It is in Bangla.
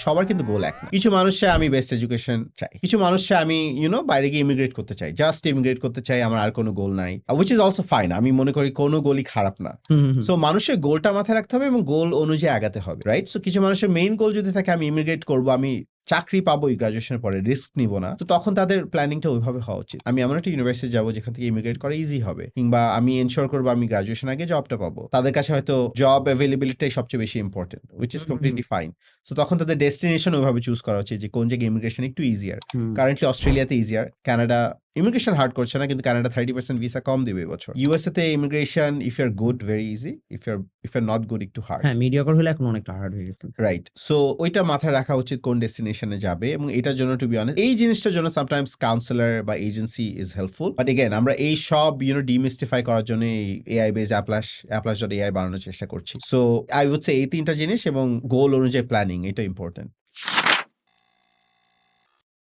সবার কিন্তু গোল এক না। কিছু মানুষ চায় আমি বেস্ট এডুকেশন চাই, কিছু মানুষ চায় আমি বাইরে গিয়ে ইমিগ্রেট করতে চাই, জাস্ট ইমিগ্রেট করতে চাই, আমার আর কোনো গোল নাই, উইচ ইজ অলসো ফাইন। আমি মনে করি কোনো গোলই খারাপ না। সো মানুষের গোলটা মাথায় রাখতে হবে এবং গোল অনুযায়ী আগাতে হবে, রাইট? সো কিছু মানুষের মেইন গোল যদি থাকে আমি ইমিগ্রেট করবো, আমি চাকরি পাবোই গ্রাজুয়েশনের পরে, রিস্ক নিব না, তো তখন তাদের প্ল্যানিংটা ওইভাবে হওয়া উচিত। আমি এমন একটা ইউনিভার্সিটি যাবো যেখান থেকে ইমিগ্রেট করা ইজি হবে, কিংবা আমি এনশোর করবো আমি গ্রাজুয়েশন আগে জবটা পাবো। তাদের কাছে হয়তো জব অ্যাভেলেবিলিটাই সবচেয়ে বেশি important, which is completely fine. So তখন তাদের ডেস্টিনেশন ওইভাবে চুজ করা উচিত যে কোন জায়গায় ইমিগ্রেশন একটু ইজিয়ার। কারেন্টলি অস্ট্রেলিয়াতে ইজিয়ার, কানাডা ইমিগ্রেশন হার্ড করছে না, কিন্তু কানাডা 30% ভিসা কম দিবে এবছর। ইউএসএ তে immigration if your good very easy, if your not good একটু হার্ড। হ্যাঁ, মিডিয়াকর হলে এখন অনেকটা হার্ড হয়ে গেছে। রাইট। সো ওইটা মাথায় রাখা উচিত কোন ডেস্টিনেশনে যাবে, এবং এটার জন্য টু বি অনেস্ট এই জিনিসটার জন্য সামটাইমস কাউন্সিলর বা agency is helpful. But again আমরা এই সব ডিমিস্টিফাই করার জন্য এআই বেস অ্যাপ্লাস.এআই বানানোর চেষ্টা করছি। সো আই উড সে এই তিনটা জিনিস এবং গোল অনুযায়ী প্ল্যানিং এটা ইম্পর্টেন্ট।